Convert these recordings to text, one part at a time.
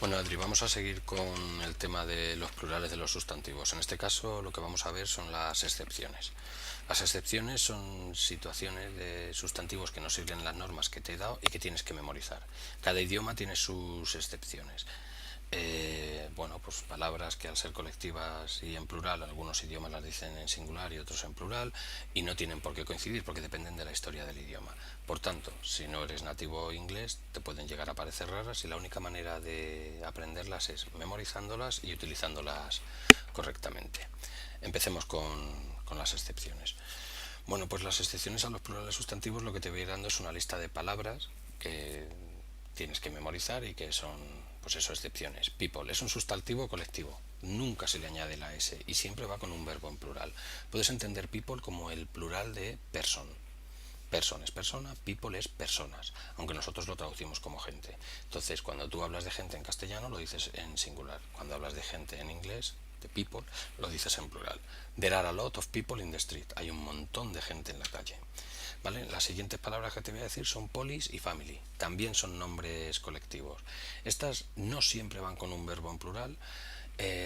Bueno, Adri, vamos a seguir con el tema de los plurales de los sustantivos. En este caso, lo que vamos a ver son las excepciones. Las excepciones son situaciones de sustantivos que no sirven las normas que te he dado y que tienes que memorizar. Cada idioma tiene sus excepciones. Bueno, pues palabras que al ser colectivas y en plural, algunos idiomas las dicen en singular y otros en plural, y no tienen por qué coincidir porque dependen de la historia del idioma. Por tanto, si no eres nativo inglés, te pueden llegar a parecer raras y la única manera de aprenderlas es memorizándolas y utilizándolas correctamente. Empecemos con las excepciones. Bueno, pues las excepciones a los plurales sustantivos lo que te voy a ir dando es una lista de palabras que tienes que memorizar y que son, pues eso, excepciones. People es un sustantivo colectivo, nunca se le añade la S y siempre va con un verbo en plural. Puedes entender people como el plural de person. Person es persona, people es personas, aunque nosotros lo traducimos como gente. Entonces, cuando tú hablas de gente en castellano, lo dices en singular. Cuando hablas de gente en inglés, de people, lo dices en plural. There are a lot of people in the street. Hay un montón de gente en la calle. ¿Vale? Las siguientes palabras que te voy a decir son polis y family. También son nombres colectivos. Estas no siempre van con un verbo en plural,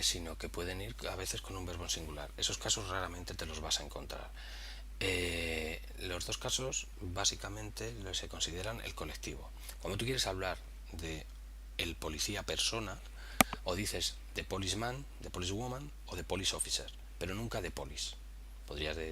sino que pueden ir a veces con un verbo en singular. Esos casos raramente te los vas a encontrar. Los dos casos básicamente se consideran el colectivo. Cuando tú quieres hablar de el policía persona, o dices de policeman, de policewoman o de police officer, pero nunca de police.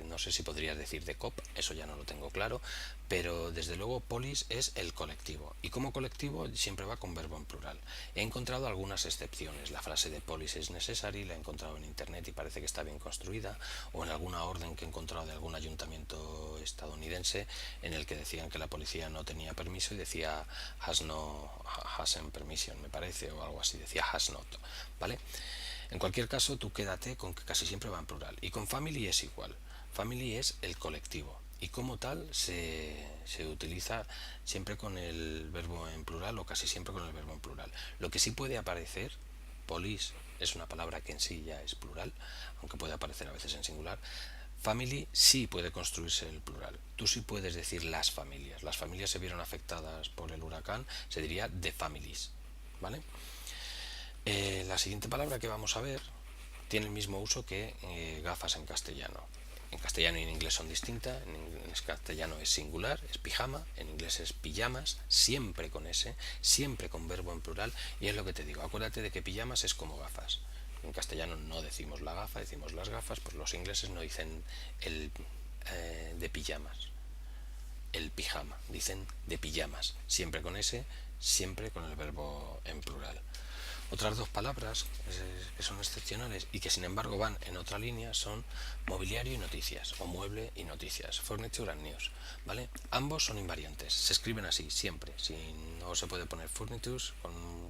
No sé si podrías decir de cop, eso ya no lo tengo claro, pero desde luego polis es el colectivo y como colectivo siempre va con verbo en plural. He encontrado algunas excepciones. La frase de polis es necessary la he encontrado en internet y parece que está bien construida, o en alguna orden que he encontrado de algún ayuntamiento estadounidense en el que decían que la policía no tenía permiso y decía hasn't permission, me parece, o algo así, decía has not, ¿vale? En cualquier caso, tú quédate con que casi siempre va en plural. Y con family es igual. Family es el colectivo. Y como tal se utiliza siempre con el verbo en plural o casi siempre con el verbo en plural. Lo que sí puede aparecer, police es una palabra que en sí ya es plural, aunque puede aparecer a veces en singular. Family sí puede construirse el plural. Tú sí puedes decir las familias. Las familias se vieron afectadas por el huracán, se diría the families. ¿Vale? La siguiente palabra que vamos a ver tiene el mismo uso que gafas en castellano. En castellano y en inglés son distintas. En castellano es singular, es pijama. En inglés es pijamas, siempre con S, siempre con verbo en plural. Y es lo que te digo, acuérdate de que pijamas es como gafas. En castellano no decimos la gafa, decimos las gafas. Pues los ingleses no dicen el de pijamas, el pijama, dicen de pijamas, siempre con S, siempre con el verbo en plural. Otras dos palabras que son excepcionales y que sin embargo van en otra línea son mobiliario y noticias, o mueble y noticias, furniture and news, ¿vale? Ambos son invariantes, se escriben así siempre, no se puede poner furniture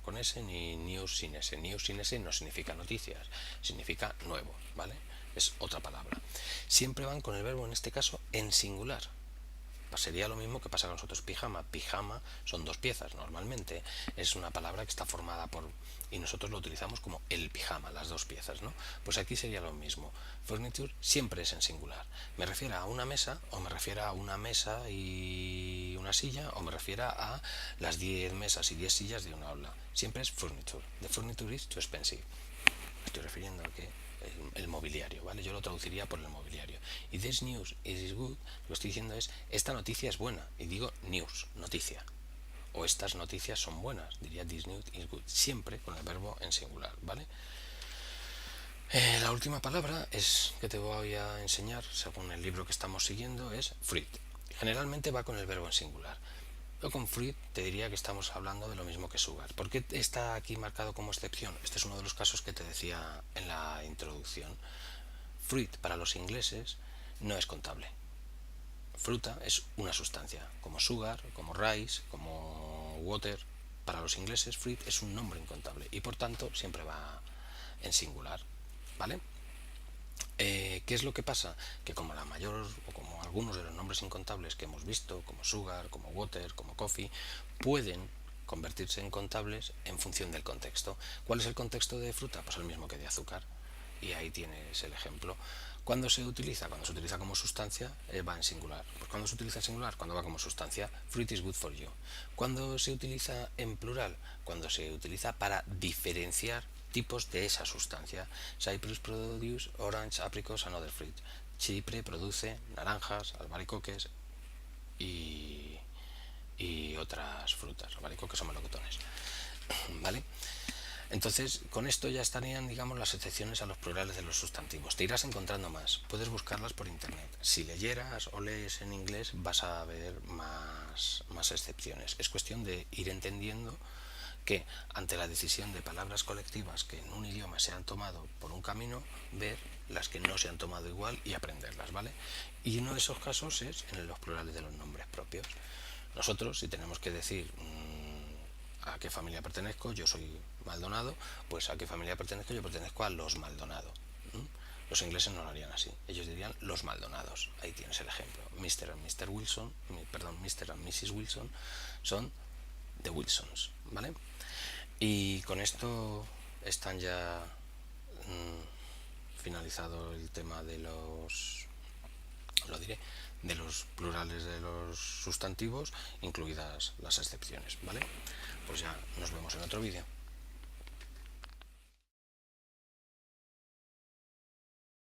con S ni news sin S. News sin S no significa noticias, significa nuevo, ¿vale? Es otra palabra. Siempre van con el verbo en este caso en singular. Sería lo mismo que pasa con nosotros pijama. Pijama son dos piezas normalmente. Es una palabra que está formada por... y nosotros lo utilizamos como el pijama, las dos piezas, ¿no? Pues aquí sería lo mismo. Furniture siempre es en singular. Me refiero a una mesa, o me refiero a una mesa y una silla, o me refiero a las 10 mesas y 10 sillas de una aula. Siempre es furniture. The furniture is too expensive. Me estoy refiriendo a que el mobiliario, ¿vale? Yo lo traduciría por el mobiliario. Y this news is good, lo que estoy diciendo es, esta noticia es buena. Y digo news, noticia. O estas noticias son buenas, diría this news is good. Siempre con el verbo en singular, ¿vale? La última palabra es que te voy a enseñar, según el libro que estamos siguiendo, es fruit. Generalmente va con el verbo en singular. Yo con fruit te diría que estamos hablando de lo mismo que sugar. ¿Por qué está aquí marcado como excepción? Este es uno de los casos que te decía en la introducción. Fruit para los ingleses no es contable. Fruta es una sustancia, como sugar, como rice, como water. Para los ingleses fruit es un nombre incontable y por tanto siempre va en singular, ¿vale? ¿Qué es lo que pasa? Que como la mayor o como algunos de los nombres incontables que hemos visto, como sugar, como water, como coffee, pueden convertirse en contables en función del contexto. ¿Cuál es el contexto de fruta? Pues el mismo que de azúcar. Y ahí tienes el ejemplo. ¿Cuándo se utiliza? Cuando se utiliza como sustancia, va en singular. Pues cuando se utiliza en singular, cuando va como sustancia, fruit is good for you. ¿Cuándo se utiliza en plural? Cuando se utiliza para diferenciar tipos de esa sustancia. Cyprus produce orange, apricots and other fruit. Chipre produce naranjas, albaricoques y otras frutas, albaricoques o melocotones. ¿Vale? Entonces, con esto ya estarían, digamos, las excepciones a los plurales de los sustantivos. Te irás encontrando más, puedes buscarlas por internet. Si leyeras o lees en inglés, vas a ver más excepciones. Es cuestión de ir entendiendo que ante la decisión de palabras colectivas que en un idioma se han tomado por un camino, ver las que no se han tomado igual y aprenderlas, ¿vale? Y uno de esos casos es en los plurales de los nombres propios. Nosotros, si tenemos que decir a qué familia pertenezco, yo soy Maldonado, pues a qué familia pertenezco, yo pertenezco a los Maldonado. Los ingleses no lo harían así, ellos dirían los Maldonados. Ahí tienes el ejemplo. Mr. and Mr. Wilson, perdón, Mr. and Mrs. Wilson son The Wilsons, ¿vale? Y con esto están ya finalizado el tema de de los plurales de los sustantivos, incluidas las excepciones, ¿vale? Pues ya nos vemos en otro vídeo.